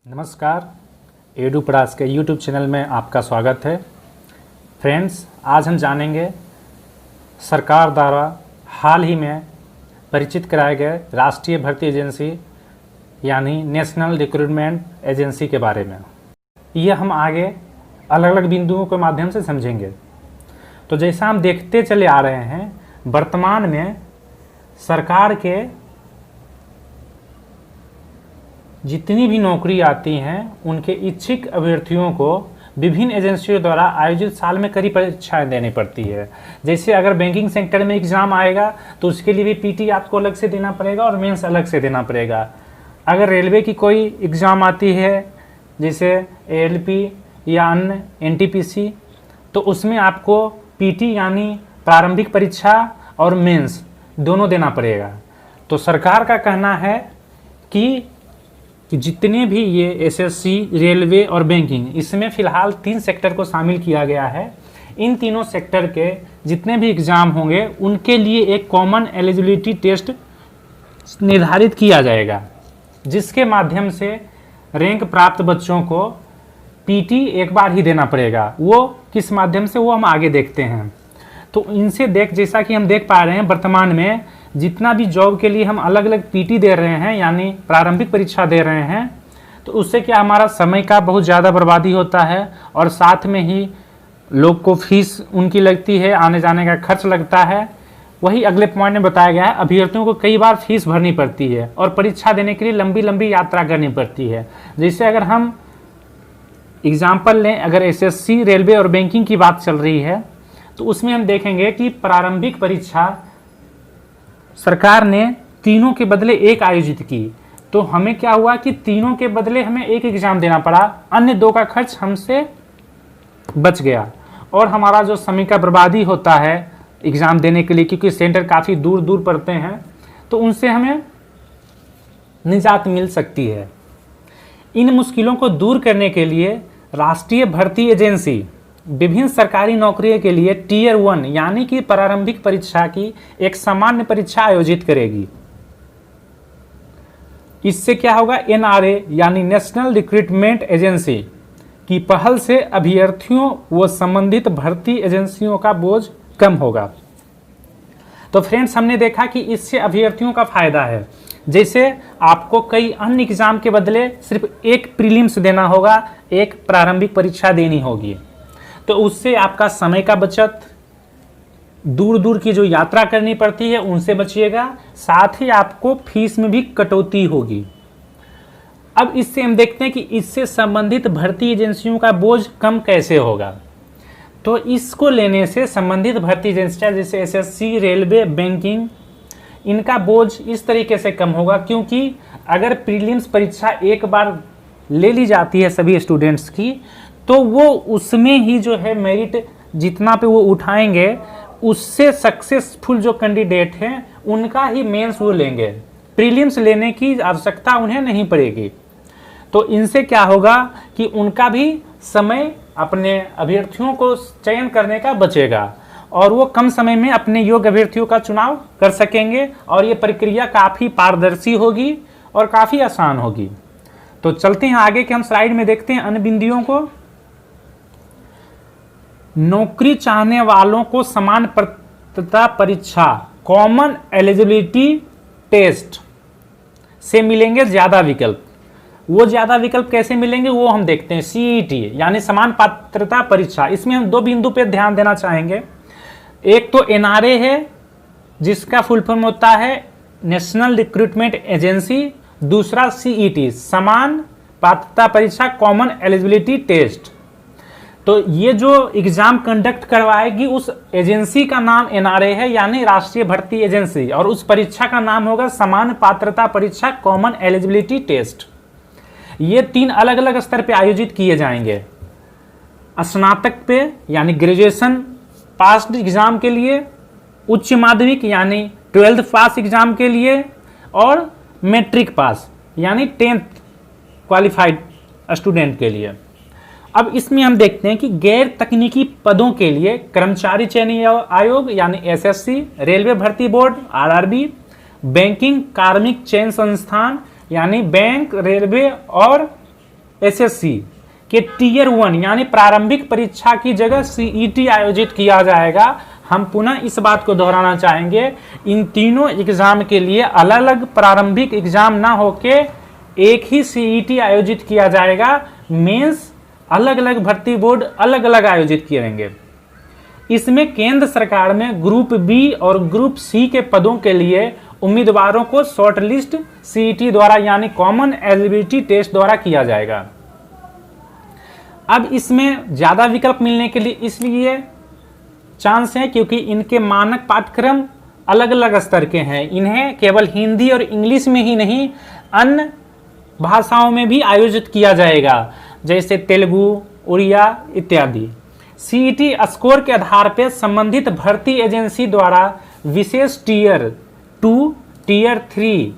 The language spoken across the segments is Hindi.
नमस्कार, एडू पढ़ास के यूट्यूब चैनल में आपका स्वागत है। फ्रेंड्स, आज हम जानेंगे सरकार द्वारा हाल ही में परिचित कराए गए राष्ट्रीय भर्ती एजेंसी यानी नेशनल रिक्रूटमेंट एजेंसी के बारे में। यह हम आगे अलग अलग बिंदुओं के माध्यम से समझेंगे। तो जैसा हम देखते चले आ रहे हैं, वर्तमान में सरकार के जितनी भी नौकरी आती हैं उनके इच्छुक अभ्यर्थियों को विभिन्न एजेंसियों द्वारा आयोजित साल में कई परीक्षाएं देनी पड़ती है। जैसे अगर बैंकिंग सेक्टर में एग्ज़ाम आएगा तो उसके लिए भी पीटी आपको अलग से देना पड़ेगा और मेंस अलग से देना पड़ेगा। अगर रेलवे की कोई एग्ज़ाम आती है जैसे एएलपी या अन्य एनटीपीसी, तो उसमें आपको पीटी यानी प्रारंभिक परीक्षा और मेंस दोनों देना पड़ेगा। तो सरकार का कहना है कि जितने भी ये एसएससी, रेलवे और बैंकिंग, इसमें फ़िलहाल 3 सेक्टर को शामिल किया गया है। इन तीनों सेक्टर के जितने भी एग्ज़ाम होंगे उनके लिए एक कॉमन एलिजिबिलिटी टेस्ट निर्धारित किया जाएगा, जिसके माध्यम से रैंक प्राप्त बच्चों को पीटी एक बार ही देना पड़ेगा। वो किस माध्यम से, वो हम आगे देखते हैं। तो इनसे जैसा कि हम देख पा रहे हैं, वर्तमान में जितना भी जॉब के लिए हम अलग अलग पीटी दे रहे हैं यानी प्रारंभिक परीक्षा दे रहे हैं, तो उससे क्या हमारा समय का बहुत ज़्यादा बर्बादी होता है और साथ में ही लोग को फीस उनकी लगती है, आने जाने का खर्च लगता है। वही अगले पॉइंट में बताया गया है, अभ्यर्थियों को कई बार फीस भरनी पड़ती है और परीक्षा देने के लिए लंबी लंबी यात्रा करनी पड़ती है। जैसे अगर हम एग्जाम्पल लें, अगर एसएससी, रेलवे और बैंकिंग की बात चल रही है तो उसमें हम देखेंगे कि प्रारंभिक परीक्षा सरकार ने तीनों के बदले एक आयोजित की। तो हमें क्या हुआ कि तीनों के बदले हमें एक एग्ज़ाम देना पड़ा, अन्य 2 का खर्च हमसे बच गया और हमारा जो समय का बर्बादी होता है एग्ज़ाम देने के लिए, क्योंकि सेंटर काफ़ी दूर दूर पड़ते हैं, तो उनसे हमें निजात मिल सकती है। इन मुश्किलों को दूर करने के लिए राष्ट्रीय भर्ती एजेंसी विभिन्न सरकारी नौकरियों के लिए टीयर 1 यानी कि प्रारंभिक परीक्षा की एक सामान्य परीक्षा आयोजित करेगी। इससे क्या होगा, एनआरए यानी नेशनल रिक्रूटमेंट एजेंसी की पहल से अभ्यर्थियों व संबंधित भर्ती एजेंसियों का बोझ कम होगा। तो फ्रेंड्स, हमने देखा कि इससे अभ्यर्थियों का फायदा है। जैसे आपको कई अन्य एग्जाम के बदले सिर्फ एक प्रीलिम्स देना होगा, एक प्रारंभिक परीक्षा देनी होगी, तो उससे आपका समय का बचत, दूर दूर की जो यात्रा करनी पड़ती है उनसे बचिएगा, साथ ही आपको फीस में भी कटौती होगी। अब इससे हम देखते हैं कि इससे संबंधित भर्ती एजेंसियों का बोझ कम कैसे होगा। तो इसको लेने से संबंधित भर्ती एजेंसियां जैसे एसएससी, रेलवे, बैंकिंग, इनका बोझ इस तरीके से कम होगा, क्योंकि अगर प्रीलिम्स परीक्षा एक बार ले ली जाती है सभी स्टूडेंट्स की, तो वो उसमें ही जो है मेरिट जितना पे वो उठाएंगे, उससे सक्सेसफुल जो कैंडिडेट हैं उनका ही मेंस वो लेंगे, प्रीलिम्स लेने की आवश्यकता उन्हें नहीं पड़ेगी। तो इनसे क्या होगा कि उनका भी समय अपने अभ्यर्थियों को चयन करने का बचेगा और वो कम समय में अपने योग्य अभ्यर्थियों का चुनाव कर सकेंगे और ये प्रक्रिया काफ़ी पारदर्शी होगी और काफ़ी आसान होगी। तो चलते हैं आगे कि हम स्लाइड में देखते हैं अन्य बिंदुओं को। नौकरी चाहने वालों को समान पात्रता परीक्षा कॉमन एलिजिबिलिटी टेस्ट से मिलेंगे ज़्यादा विकल्प। वो ज़्यादा विकल्प कैसे मिलेंगे वो हम देखते हैं। सीईटी यानी समान पात्रता परीक्षा, इसमें हम 2 बिंदु पे ध्यान देना चाहेंगे। एक तो एनआरए है जिसका फुल फॉर्म होता है नेशनल रिक्रूटमेंट एजेंसी, दूसरा सीईटी समान पात्रता परीक्षा कॉमन एलिजिबिलिटी टेस्ट। तो ये जो एग्जाम कंडक्ट करवाएगी उस एजेंसी का नाम एनआरए है यानी राष्ट्रीय भर्ती एजेंसी, और उस परीक्षा का नाम होगा समान पात्रता परीक्षा कॉमन एलिजिबिलिटी टेस्ट। ये 3 अलग अलग स्तर पे आयोजित किए जाएंगे। स्नातक पे यानी ग्रेजुएशन पास एग्जाम के लिए, उच्च माध्यमिक यानी 12th पास एग्जाम के लिए, और मैट्रिक पास यानी 10th क्वालिफाइड स्टूडेंट के लिए। अब इसमें हम देखते हैं कि गैर तकनीकी पदों के लिए कर्मचारी चयन आयोग यानी एसएससी, रेलवे भर्ती बोर्ड आरआरबी, बैंकिंग कार्मिक चयन संस्थान यानी बैंक, रेलवे और एसएससी के टीयर 1 यानी प्रारंभिक परीक्षा की जगह सीईटी आयोजित किया जाएगा। हम पुनः इस बात को दोहराना चाहेंगे, इन तीनों एग्जाम के लिए अलग अलग प्रारंभिक एग्जाम ना होके एक ही सीईटी आयोजित किया जाएगा। मेंस अलग अलग भर्ती बोर्ड अलग अलग आयोजित करेंगे। इसमें केंद्र सरकार में ग्रुप बी और ग्रुप सी के पदों के लिए उम्मीदवारों को शॉर्टलिस्ट सीईटी द्वारा यानी कॉमन एलिजिबिलिटी टेस्ट द्वारा किया जाएगा। अब इसमें ज़्यादा विकल्प मिलने के लिए इसलिए चांस है क्योंकि इनके मानक पाठ्यक्रम अलग अलग स्तर के हैं। इन्हें केवल हिंदी और इंग्लिश में ही नहीं अन्य भाषाओं में भी आयोजित किया जाएगा, जैसे तेलुगु, उड़िया इत्यादि। सीईटी स्कोर के आधार पर संबंधित भर्ती एजेंसी द्वारा विशेष टीयर 2, टीयर 3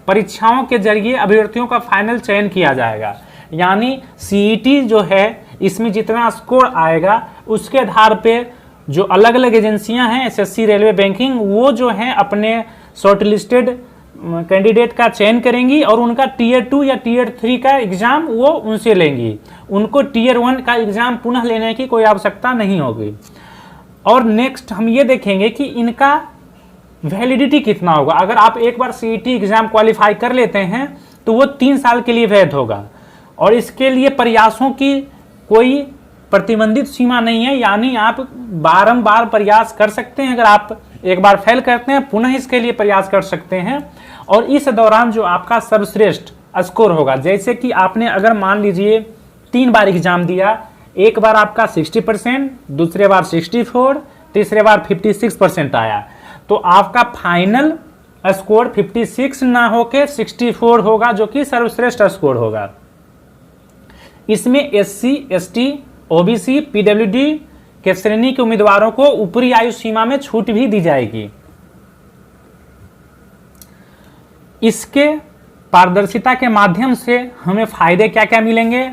परीक्षाओं के जरिए अभ्यर्थियों का फाइनल चयन किया जाएगा। यानी सीईटी जो है इसमें जितना स्कोर आएगा उसके आधार पे जो अलग अलग एजेंसियां हैं एसएससी, रेलवे, बैंकिंग, वो जो हैं अपने शॉर्टलिस्टेड कैंडिडेट का चयन करेंगी और उनका टीयर 2 या टीयर 3 का एग्जाम वो उनसे लेंगी। उनको टीयर 1 का एग्जाम पुनः लेने की कोई आवश्यकता नहीं होगी। और नेक्स्ट हम ये देखेंगे कि इनका वैलिडिटी कितना होगा। अगर आप एक बार सीईटी एग्जाम क्वालिफाई कर लेते हैं तो वो 3 साल के लिए वैध होगा और इसके लिए प्रयासों की कोई प्रतिबंधित सीमा नहीं है, यानी आप बारंबार प्रयास कर सकते हैं। अगर आप एक बार फेल करते हैं पुनः इसके लिए प्रयास कर सकते हैं और इस दौरान जो आपका सर्वश्रेष्ठ स्कोर होगा, जैसे कि आपने अगर मान लीजिए 3 बार एग्जाम दिया, एक बार आपका 60%, दूसरे बार 64, तीसरे बार 56% आया, तो आपका फाइनल स्कोर 56 ना होके 64 होगा, जो कि सर्वश्रेष्ठ स्कोर होगा। इसमें एससी, एसटी, ओबीसी, पीडब्ल्यूडी के श्रेणी के उम्मीदवारों को ऊपरी आयु सीमा में छूट भी दी जाएगी। इसके पारदर्शिता के माध्यम से हमें फायदे क्या क्या मिलेंगे।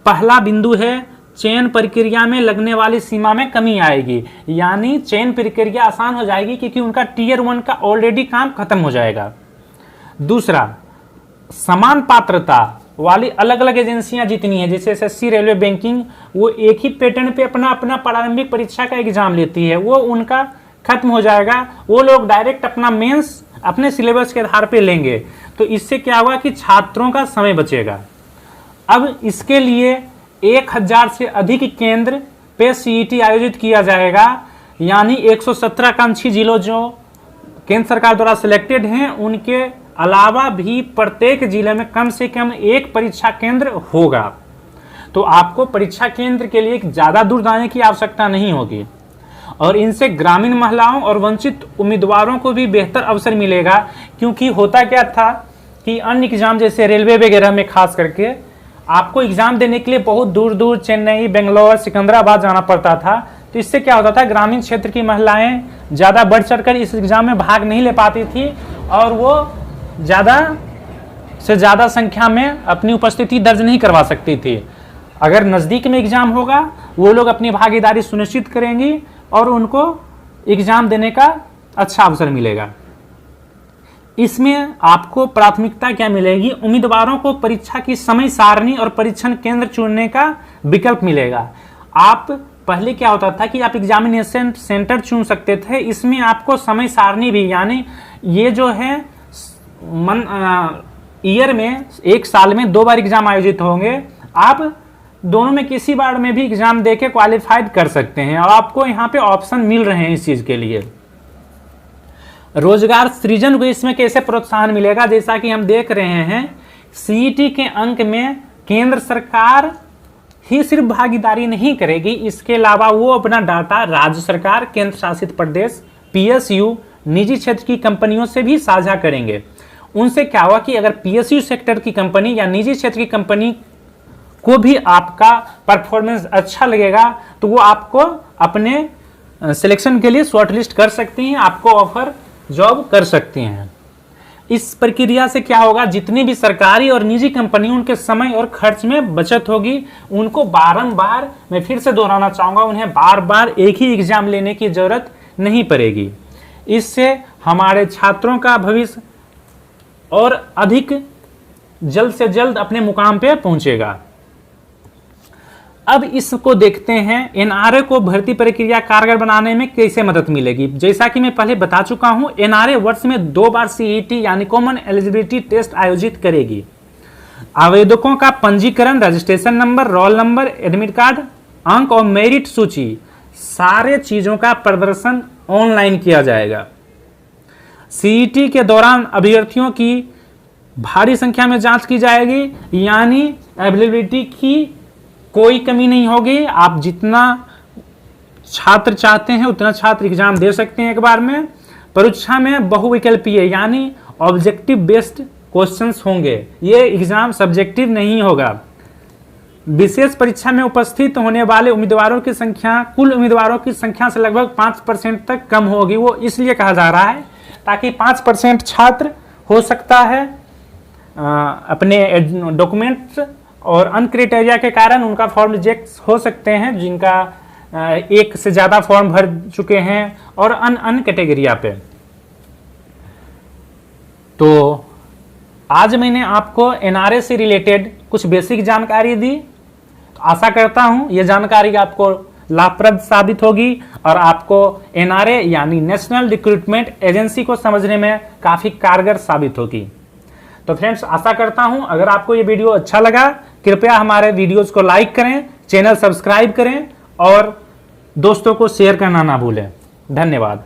पहला बिंदु है चयन प्रक्रिया में लगने वाली सीमा में कमी आएगी, यानी चयन प्रक्रिया आसान हो जाएगी क्योंकि उनका टीयर 1 का ऑलरेडी काम खत्म हो जाएगा। दूसरा, समान पात्रता वाली अलग अलग एजेंसियां जितनी हैं, जैसे एसएससी, रेलवे, बैंकिंग, वो एक ही पैटर्न पे अपना अपना प्रारंभिक परीक्षा का एग्जाम लेती है, वो उनका खत्म हो जाएगा। वो लोग डायरेक्ट अपना मेंस अपने सिलेबस के आधार पे लेंगे, तो इससे क्या होगा कि छात्रों का समय बचेगा। अब इसके लिए 1000 से अधिक केंद्र पे सीईटी आयोजित किया जाएगा, यानी 117 आकांक्षी जिलों जो केंद्र सरकार द्वारा सिलेक्टेड हैं उनके अलावा भी प्रत्येक जिले में कम से कम एक परीक्षा केंद्र होगा। तो आपको परीक्षा केंद्र के लिए ज़्यादा दूर जाने की आवश्यकता नहीं होगी और इनसे ग्रामीण महिलाओं और वंचित उम्मीदवारों को भी बेहतर अवसर मिलेगा। क्योंकि होता क्या था कि अन्य एग्जाम जैसे रेलवे वगैरह में खास करके आपको एग्जाम देने के लिए बहुत दूर दूर चेन्नई, बेंगलोर, सिकंदराबाद जाना पड़ता था। तो इससे क्या होता था, ग्रामीण क्षेत्र की महिलाएं ज़्यादा बढ़ चढ़कर इस एग्जाम में भाग नहीं ले पाती थी और वो ज़्यादा से ज़्यादा संख्या में अपनी उपस्थिति दर्ज नहीं करवा सकती थी। अगर नज़दीक में एग्जाम होगा वो लोग अपनी भागीदारी सुनिश्चित करेंगी और उनको एग्जाम देने का अच्छा अवसर मिलेगा। इसमें आपको प्राथमिकता क्या मिलेगी, उम्मीदवारों को परीक्षा की समय सारणी और परीक्षण केंद्र चुनने का विकल्प मिलेगा। आप पहले क्या होता था कि आप एग्जामिनेशन सेंटर चुन सकते थे, इसमें आपको समय सारणी भी, यानी ये जो है ईयर में 1 साल में 2 बार एग्जाम आयोजित होंगे, आप दोनों में किसी बार में भी एग्जाम देके क्वालिफाइड कर सकते हैं और आपको यहाँ पे ऑप्शन मिल रहे हैं इस चीज के लिए। रोजगार सृजन को इसमें कैसे प्रोत्साहन मिलेगा, जैसा कि हम देख रहे हैं सीईटी के अंक में केंद्र सरकार ही सिर्फ भागीदारी नहीं करेगी, इसके अलावा वो अपना डाटा राज्य सरकार, केंद्र शासित प्रदेश, पीएसयू, निजी क्षेत्र की कंपनियों से भी साझा करेंगे। उनसे क्या हुआ कि अगर पीएसयू सेक्टर की कंपनी या निजी क्षेत्र की कंपनी को भी आपका परफॉर्मेंस अच्छा लगेगा तो वो आपको अपने सिलेक्शन के लिए शॉर्टलिस्ट कर सकती हैं, आपको ऑफर जॉब कर सकती हैं। इस प्रक्रिया से क्या होगा, जितनी भी सरकारी और निजी कंपनी उनके समय और खर्च में बचत होगी। उनको बारंबार, मैं फिर से दोहराना चाहूँगा, उन्हें बार बार एक ही एग्जाम लेने की जरूरत नहीं पड़ेगी। इससे हमारे छात्रों का भविष्य और अधिक जल्द से जल्द अपने मुकाम पे पहुंचेगा। अब इसको देखते हैं एनआरए को भर्ती प्रक्रिया कारगर बनाने में कैसे मदद मिलेगी। जैसा कि मैं पहले बता चुका हूं, एनआरए वर्ष में 2 बार सीईटी यानी कॉमन एलिजिबिलिटी टेस्ट आयोजित करेगी। आवेदकों का पंजीकरण, registration number, roll number, admit card, अंक और मेरिट सूची, सारे चीजों का प्रदर्शन ऑनलाइन किया जाएगा। सीईटी के दौरान अभ्यर्थियों की भारी संख्या में जांच की जाएगी, यानी अवेलेबिलिटी की कोई कमी नहीं होगी। आप जितना छात्र चाहते हैं उतना छात्र एग्जाम दे सकते हैं एक बार में। परीक्षा में बहुविकल्पीय यानी ऑब्जेक्टिव बेस्ड क्वेश्चंस होंगे, ये एग्जाम सब्जेक्टिव नहीं होगा। विशेष परीक्षा में उपस्थित होने वाले उम्मीदवारों की संख्या कुल उम्मीदवारों की संख्या से लगभग 5% तक कम होगी। वो इसलिए कहा जा रहा है ताकि 5% छात्र हो सकता है अपने डॉक्यूमेंट्स और अन क्राइटेरिया के कारण उनका फॉर्म रिजेक्ट हो सकते हैं, जिनका एक से ज़्यादा फॉर्म भर चुके हैं और अन कैटेगरिया पे। तो आज मैंने आपको एनआरए से रिलेटेड कुछ बेसिक जानकारी दी। तो आशा करता हूं ये जानकारी आपको लाभप्रद साबित होगी और आपको एनआरए यानी नेशनल रिक्रूटमेंट एजेंसी को समझने में काफ़ी कारगर साबित होगी। तो फ्रेंड्स, आशा करता हूं अगर आपको ये वीडियो अच्छा लगा, कृपया हमारे वीडियोस को लाइक करें, चैनल सब्सक्राइब करें और दोस्तों को शेयर करना ना भूलें। धन्यवाद।